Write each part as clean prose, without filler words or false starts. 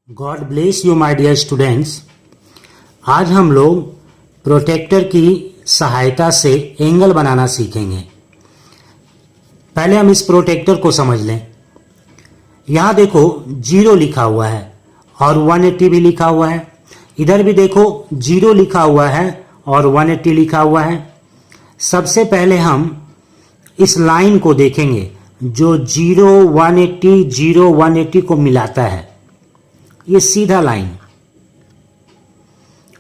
God bless you my dear students. आज हम लोग प्रोटेक्टर की सहायता से एंगल बनाना सीखेंगे। पहले हम इस प्रोटेक्टर को समझ लें। यहाँ देखो 0 लिखा हुआ है और 180 भी लिखा हुआ है। इधर भी देखो 0 लिखा हुआ है और 180 लिखा हुआ है। सबसे पहले हम इस लाइन को देखेंगे जो 0 180 0 180 को मिलाता है। ये सीधा लाइन,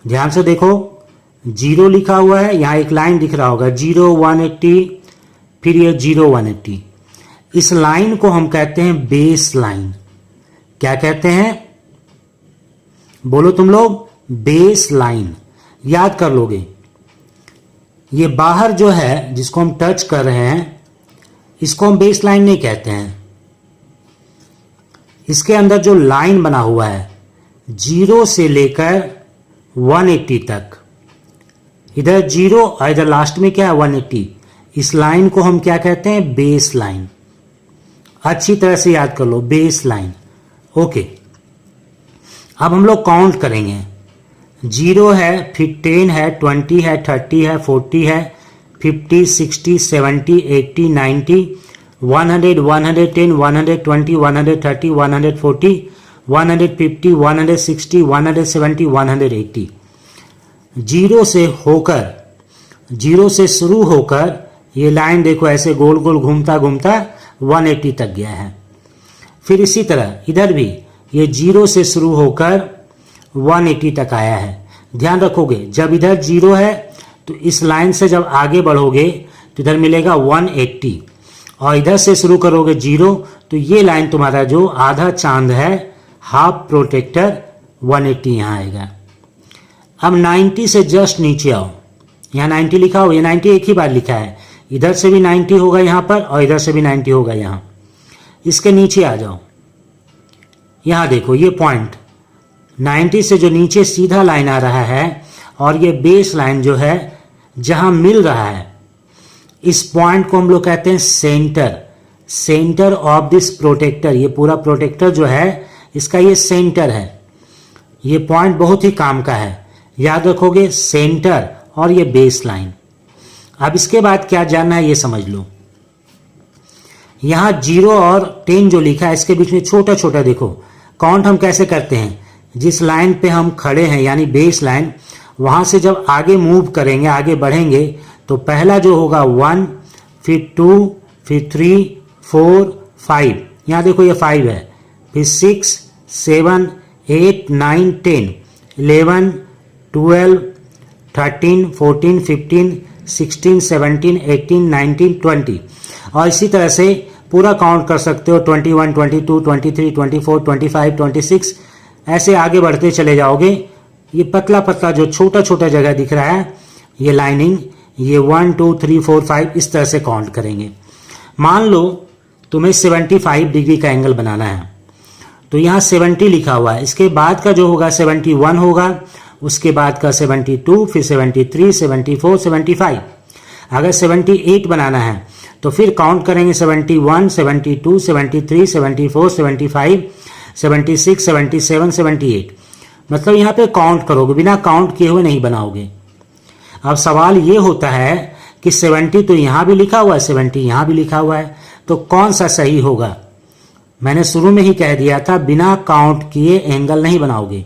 ध्यान से देखो 0 लिखा हुआ है, यहां एक लाइन दिख रहा होगा 0 180, फिर ये 0 180। इस लाइन को हम कहते हैं बेस लाइन। क्या कहते हैं बोलो तुम लोग? Base line. याद कर लोगे। ये बाहर जो है जिसको हम टच कर रहे हैं इसको हम बेस लाइन नहीं कहते हैं। इसके अंदर जो लाइन बना हुआ है 0 से लेकर 180 तक, इधर 0 और इधर लास्ट में क्या है 180, इस लाइन को हम क्या कहते हैं? Base line. अच्छी तरह से याद कर लो, बेस लाइन। ओके, अब हम लोग काउंट करेंगे। 0 है, फिर 10 है, 20 है, 30 है, 40 है, 50 60 70 80 90 100 110 120 130 140 150 160 170 180। 0 से शुरू होकर ये लाइन देखो ऐसे गोल गोल घूमता घूमता 180 तक गया है। फिर इसी तरह इधर भी ये 0 से शुरू होकर 180 तक आया है। ध्यान रखोगे जब इधर 0 है तो इस लाइन से जब आगे बढ़ोगे तो इधर मिलेगा 180, और इधर से शुरू करोगे 0 तो ये लाइन तुम्हारा जो आधा चांद है, हाफ प्रोटेक्टर 180 यहाँ आएगा। अब 90 से जस्ट नीचे आओ, यहाँ 90 लिखा हो, ये 90 एक ही बार लिखा है। इधर से भी 90 होगा यहाँ पर और इधर से भी 90 होगा यहाँ। इसके नीचे आ जाओ, यहाँ देखो ये पॉइंट 90 से जो नीचे सीधा लाइन आ रहा है और ये बेस लाइन जो है जहां मिल रहा है, इस पॉइंट को हम लोग कहते हैं सेंटर ऑफ दिस प्रोटेक्टर। ये पूरा प्रोटेक्टर जो है इसका ये सेंटर है। ये पॉइंट बहुत ही काम का है, याद रखोगे, सेंटर और ये बेस लाइन। अब इसके बाद क्या जानना है ये समझ लो। यहां 0 और 10 जो लिखा है इसके बीच में छोटा छोटा देखो। काउंट हम कैसे करते हैं? जिस लाइन पे हम खड़े हैं यानी बेस लाइन, वहां से जब आगे मूव करेंगे, आगे बढ़ेंगे, तो पहला जो होगा 1, फिर 2, फिर 3 4 5, यहां देखो ये 5 है, फिर 6 7 8 9 10 11 12 13 14 15 16 17 18 19 20, और इसी तरह से पूरा काउंट कर सकते हो 21 22 23 24 25 26, ऐसे आगे बढ़ते चले जाओगे। ये पतला पतला जो छोटा छोटा जगह दिख रहा है ये लाइनिंग, ये 1 2 3 4 5 इस तरह से काउंट करेंगे। मान लो तुम्हें 75 डिग्री का एंगल बनाना है, तो यहाँ 70 लिखा हुआ है। इसके बाद का जो होगा 71 होगा, उसके बाद का 72, फिर 73 74 75। अगर 78 बनाना है तो फिर काउंट करेंगे 71 72 73 74 75 76 77 78। मतलब यहाँ पे काउंट करोगे, बिना काउंट किए हुए नहीं बनाओगे। अब सवाल ये होता है कि 70 तो यहाँ भी लिखा हुआ है, 70 यहाँ भी लिखा हुआ है, तो कौन सा सही होगा? मैंने शुरू में ही कह दिया था बिना काउंट किए एंगल नहीं बनाओगे।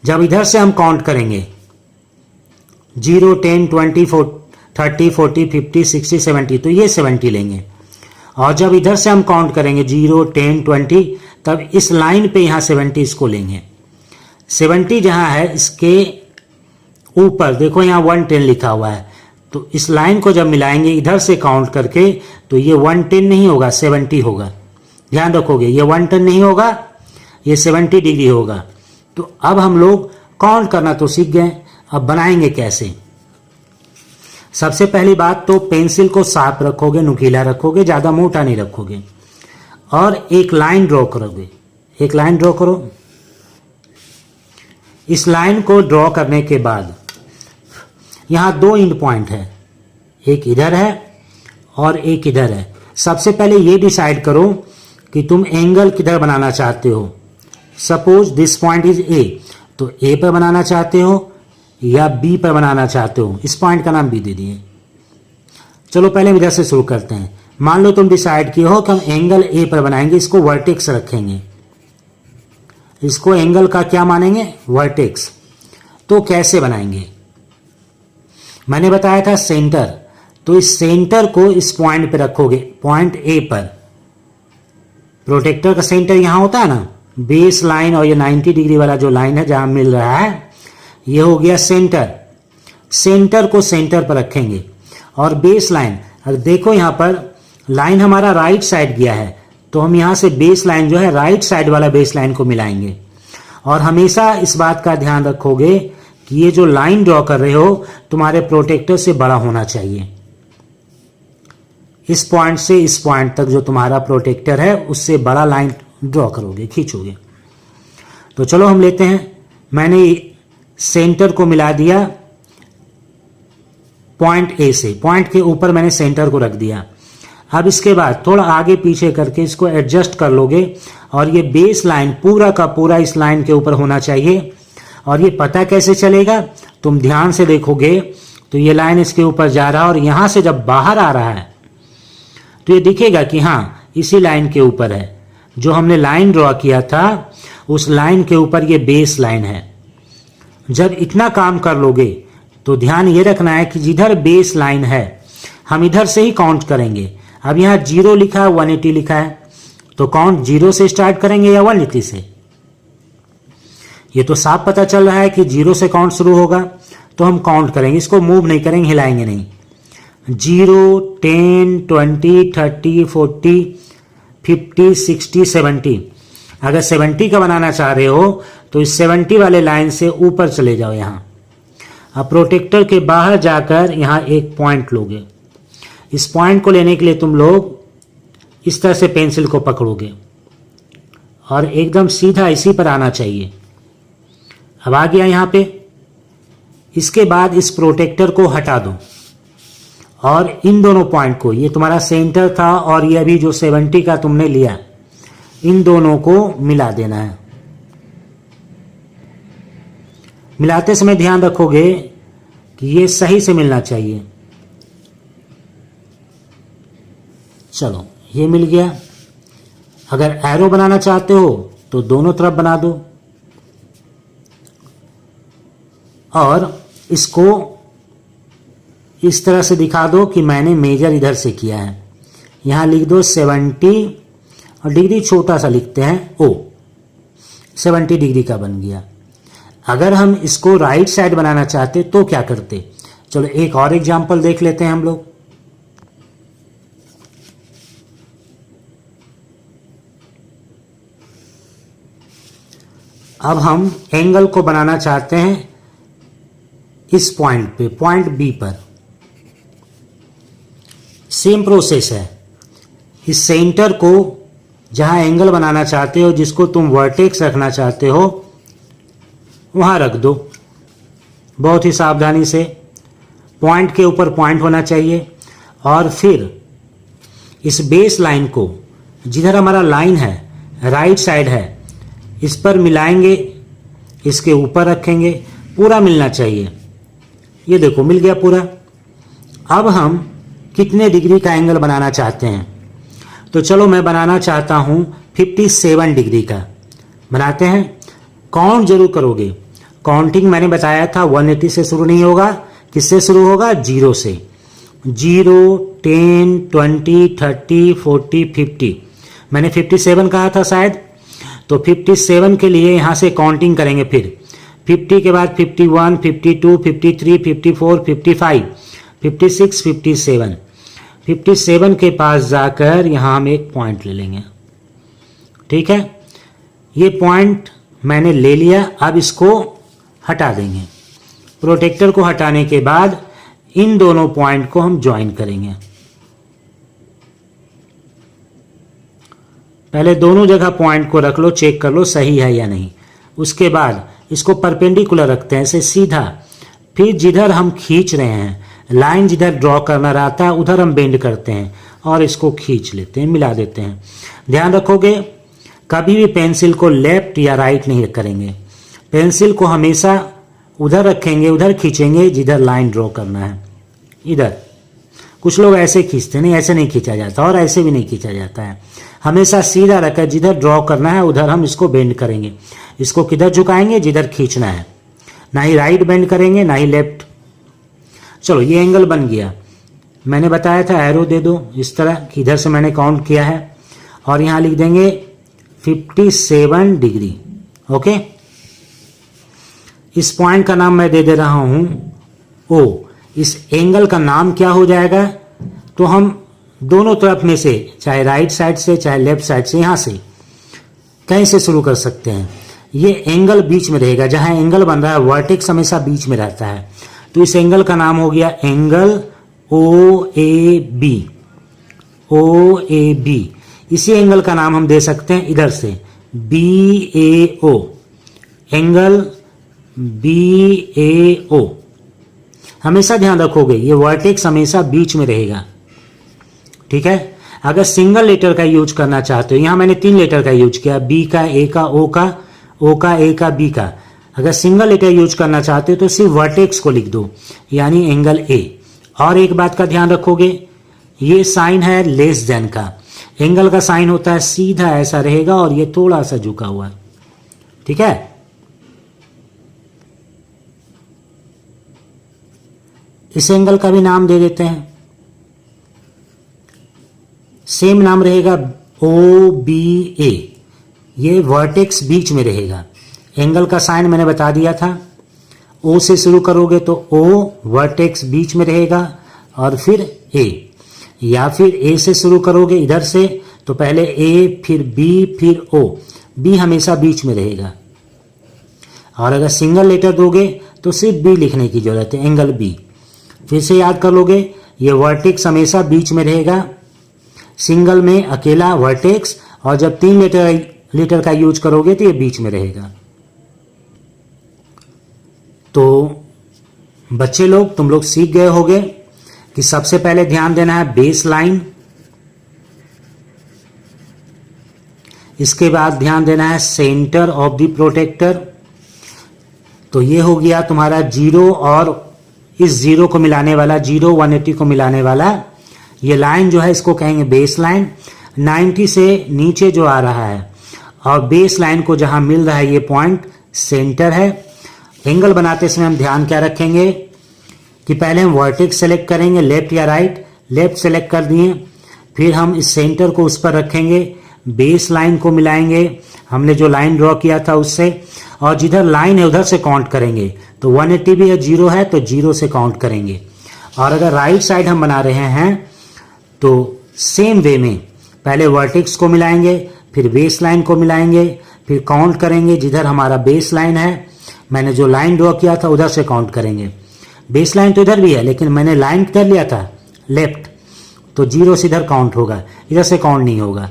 जब इधर से हम काउंट करेंगे 0 10 20 30 40 50 60 70 तो ये 70 लेंगे, और जब इधर से हम काउंट करेंगे 0 10 20 तब इस लाइन पे यहाँ 70 इसको लेंगे। 70 जहाँ है इसके ऊपर देखो यहाँ 110 लिखा हुआ है, तो इस लाइन को जब मिलाएंगे इधर से काउंट करके तो ये 110 नहीं होगा 70 होगा। ध्यान रखोगे ये 110 नहीं होगा, ये 70 डिग्री होगा। तो अब हम लोग काउंट करना तो सीख गए, अब बनाएंगे कैसे? सबसे पहली बात तो पेंसिल को साफ रखोगे, नुकीला रखोगे, ज़्यादा मोटा नहीं रखोगे, और एक लाइन ड्रॉ करोगे। एक लाइन ड्रॉ करो। इस लाइन को ड्रॉ करने के बाद यहाँ 2 एंड पॉइंट है, एक इधर है और एक इधर है। सबसे पहले ये डिसाइड करो कि तुम एंगल किधर बनाना चाहते हो, suppose this point is a, तो ए पर बनाना चाहते हो या बी पर बनाना चाहते हो, इस पॉइंट का नाम बी दे दिए। चलो पहले हम इधर से शुरू करते हैं। मान लो तुम डिसाइड किए हो कि हम एंगल ए पर बनाएंगे, इसको वर्टेक्स रखेंगे, इसको एंगल का क्या मानेंगे, वर्टेक्स। तो कैसे बनाएंगे, मैंने बताया था सेंटर, तो इस सेंटर को इस पॉइंट पे रखोगे, पॉइंट ए पर। प्रोटेक्टर का सेंटर यहां होता है ना, बेस लाइन और ये 90 डिग्री वाला जो लाइन है जहां मिल रहा है, ये हो गया सेंटर। सेंटर को सेंटर पर रखेंगे और बेस लाइन, अगर देखो यहां पर लाइन हमारा राइट साइड गया है, तो हम यहां से बेस लाइन जो है राइट साइड वाला बेस लाइन को मिलाएंगे। और हमेशा इस बात का ध्यान रखोगे कि ये जो लाइन ड्रॉ कर रहे हो तुम्हारे प्रोटेक्टर से बड़ा होना चाहिए। इस पॉइंट से इस पॉइंट तक जो तुम्हारा प्रोटेक्टर है उससे बड़ा लाइन ड्रॉ करोगे, खींचोगे। तो चलो हम लेते हैं, मैंने सेंटर को मिला दिया पॉइंट ए से, पॉइंट के ऊपर मैंने सेंटर को रख दिया। अब इसके बाद थोड़ा आगे पीछे करके इसको एडजस्ट कर लोगे और ये बेस लाइन पूरा का पूरा इस लाइन के ऊपर होना चाहिए। और ये पता कैसे चलेगा, तुम ध्यान से देखोगे तो ये लाइन इसके ऊपर जा रहा है और यहां से जब बाहर आ रहा है तो ये दिखेगा कि हाँ इसी लाइन के ऊपर है, जो हमने लाइन ड्रॉ किया था उस लाइन के ऊपर ये बेस लाइन है। जब इतना काम कर लोगे तो ध्यान ये रखना है कि जिधर बेस लाइन है हम इधर से ही काउंट करेंगे। अब यहाँ 0 लिखा है, 180 लिखा है, तो काउंट 0 से स्टार्ट करेंगे या 180 से। ये तो साफ पता चल रहा है कि 0 से काउंट शुरू होगा, तो हम काउंट करेंगे, इसको मूव नहीं करेंगे, हिलाएंगे नहीं। 0, 10, 20, 30, 40, 50, 60, 70। अगर 70 का बनाना चाह रहे हो तो इस 70 वाले लाइन से ऊपर चले जाओ यहाँ। अब प्रोटेक्टर के बाहर जाकर यहाँ एक पॉइंट लोगे। इस पॉइंट को लेने के लिए तुम लोग इस तरह से पेंसिल को पकड़ोगे और एकदम सीधा इसी पर आना चाहिए। अब आ गया यहाँ पे। इसके बाद इस प्रोटेक्टर को हटा दो और इन दोनों पॉइंट को, ये तुम्हारा सेंटर था और ये अभी जो 70 का तुमने लिया, इन दोनों को मिला देना है। मिलाते समय ध्यान रखोगे कि ये सही से मिलना चाहिए। चलो ये मिल गया। अगर एरो बनाना चाहते हो तो दोनों तरफ बना दो और इसको इस तरह से दिखा दो कि मैंने मेजर इधर से किया है। यहाँ लिख दो 70 और डिग्री छोटा सा लिखते हैं ओ, 70 डिग्री का बन गया। अगर हम इसको राइट साइड बनाना चाहते तो क्या करते, चलो एक और एग्जांपल देख लेते हैं हम लोग। अब हम एंगल को बनाना चाहते हैं इस पॉइंट पे, पॉइंट बी पर। सेम प्रोसेस है। इस सेंटर को जहां एंगल बनाना चाहते हो, जिसको तुम वर्टेक्स रखना चाहते हो, वहां रख दो बहुत ही सावधानी से। पॉइंट के ऊपर पॉइंट होना चाहिए और फिर इस बेस लाइन को जिधर हमारा लाइन है राइट साइड है इस पर मिलाएंगे, इसके ऊपर रखेंगे, पूरा मिलना चाहिए। ये देखो मिल गया पूरा। अब हम कितने डिग्री का एंगल बनाना चाहते हैं, तो चलो मैं बनाना चाहता हूं 57 डिग्री का। बनाते हैं। काउंट जरूर करोगे। काउंटिंग मैंने बताया था 180 से शुरू नहीं होगा, किससे शुरू होगा, 0 से। 0, 10, 20, 30, 40, 50। मैंने 57 कहा था शायद, तो 57 के लिए यहां से काउंटिंग करेंगे। फिर 50 के बाद 51, 52, 53, 54, 55, 56, 57। 57 के पास जाकर यहां हम एक पॉइंट ले लेंगे। ठीक है, ये पॉइंट मैंने ले लिया। अब इसको हटा देंगे। प्रोटेक्टर को हटाने के बाद इन दोनों पॉइंट को हम ज्वाइन करेंगे। पहले दोनों जगह पॉइंट को रख लो, चेक कर लो सही है या नहीं। उसके बाद इसको परपेंडिकुलर रखते हैं, ऐसे सीधा। फिर जिधर हम खींच रहे हैं, लाइन जिधर ड्रॉ करना रहता है उधर हम बेंड करते हैं और इसको खींच लेते हैं, मिला देते हैं। ध्यान रखोगे कभी भी पेंसिल को लेफ्ट या राइट नहीं करेंगे। पेंसिल को हमेशा उधर रखेंगे, उधर खींचेंगे जिधर लाइन ड्रॉ करना है, इधर। कुछ लोग ऐसे खींचते नहीं, ऐसे नहीं खींचा जाता और ऐसे भी नहीं खींचा जाता है। हमेशा सीधा रखकर जिधर ड्रॉ करना है उधर हम इसको बेंड करेंगे। इसको किधर झुकाएंगे? जिधर खींचना है। ना ही राइट बेंड करेंगे ना ही लेफ्ट। चलो ये एंगल बन गया। मैंने बताया था एरो दे दो इस तरह कि इधर से मैंने काउंट किया है और यहाँ लिख देंगे 57 डिग्री। ओके, इस पॉइंट का नाम मैं दे दे रहा हूं ओ। इस एंगल का नाम क्या हो जाएगा? तो हम दोनों तरफ में से, चाहे राइट साइड से चाहे लेफ्ट साइड से, यहां से कहीं से शुरू कर सकते हैं। ये एंगल बीच में रहेगा। जहां एंगल बन रहा है वर्टेक्स हमेशा बीच में रहता है, तो इस एंगल का नाम हो गया एंगल OAB। OAB। इसी एंगल का नाम हम दे सकते हैं इधर से BAO। Angle BAO। हमेशा ध्यान रखोगे ये वर्टेक्स हमेशा बीच में रहेगा, ठीक है। अगर सिंगल लेटर का यूज करना चाहते हो, यहां मैंने 3 लेटर का यूज किया, B का, A का, O का, O का, A का, B का। अगर सिंगल लेटर यूज करना चाहते हो तो सिर्फ वर्टेक्स को लिख दो, यानी एंगल A। और एक बात का ध्यान रखोगे, ये साइन है लेस देन का। एंगल का साइन होता है सीधा ऐसा रहेगा और ये थोड़ा सा झुका हुआ है, ठीक है। इस एंगल का भी नाम दे देते हैं, सेम नाम रहेगा OBA। ये वर्टेक्स बीच में रहेगा। एंगल का साइन मैंने बता दिया था। O से शुरू करोगे तो O वर्टेक्स बीच में रहेगा और फिर A, या फिर A से शुरू करोगे इधर से तो पहले A फिर B फिर O। B हमेशा बीच में रहेगा। और अगर सिंगल लेटर दोगे तो सिर्फ B लिखने की जरूरत है, एंगल B। फिर से याद कर लोगे, ये वर्टेक्स हमेशा बीच में रहेगा। सिंगल में अकेला वर्टेक्स, और जब 3 लेटर का यूज करोगे तो ये बीच में रहेगा। तो बच्चे लोग, तुम लोग सीख गए होगे कि सबसे पहले ध्यान देना है बेस लाइन, इसके बाद ध्यान देना है सेंटर ऑफ द प्रोटेक्टर। तो ये हो गया तुम्हारा जीरो और इस जीरो को मिलाने वाला, 0 180 को मिलाने वाला ये लाइन जो है इसको कहेंगे बेस लाइन। 90 से नीचे जो आ रहा है और बेस लाइन को जहां मिल रहा है ये पॉइंट सेंटर है। एंगल बनाते समय हम ध्यान क्या रखेंगे कि पहले हम वर्टेक्स सेलेक्ट करेंगे, लेफ्ट या राइट। लेफ्ट सेलेक्ट कर दिए, फिर हम इस सेंटर को उस पर रखेंगे, बेस लाइन को मिलाएंगे हमने जो लाइन ड्रॉ किया था उससे, और जिधर लाइन है उधर से काउंट करेंगे। तो 180 भी है, 0 है तो 0 से काउंट करेंगे। और अगर राइट साइड हम बना रहे हैं तो सेम वे में पहले वर्टेक्स को मिलाएंगे, फिर बेस लाइन को मिलाएंगे, फिर काउंट करेंगे जिधर हमारा बेस लाइन है। मैंने जो लाइन ड्रॉ किया था उधर से काउंट करेंगे। बेस लाइन तो इधर भी है लेकिन मैंने लाइन कर लिया था लेफ्ट, तो 0 से इधर काउंट होगा, इधर से काउंट नहीं होगा,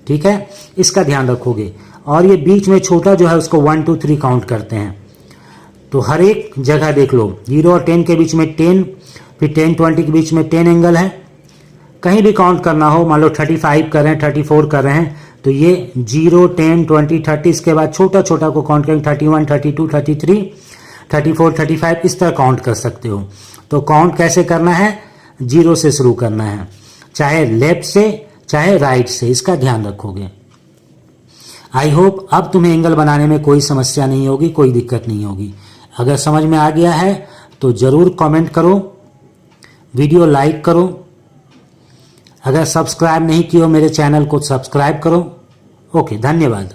ठीक है। इसका ध्यान रखोगे। और ये बीच में छोटा जो है उसको 1 2 3 काउंट करते हैं। तो हर एक जगह देख लो, 0 और 10 के बीच में 10, फिर 10 20 के बीच में 10 एंगल है। कहीं भी काउंट करना हो, मान लो 35 कर रहे हैं, 34 कर रहे हैं, तो ये 0 10 20 30, इसके बाद छोटा छोटा को काउंट करेंगे, 31 32 33 34 35, इस तरह काउंट कर सकते हो। तो काउंट कैसे करना है? 0 से शुरू करना है, चाहे लेफ्ट से चाहे राइट से, इसका ध्यान रखोगे। आई होप अब तुम्हें एंगल बनाने में कोई समस्या नहीं होगी, कोई दिक्कत नहीं होगी। अगर समझ में आ गया है तो ज़रूर कमेंट करो, वीडियो लाइक करो। अगर सब्सक्राइब नहीं किया हो मेरे चैनल को सब्सक्राइब करो। ओके, धन्यवाद।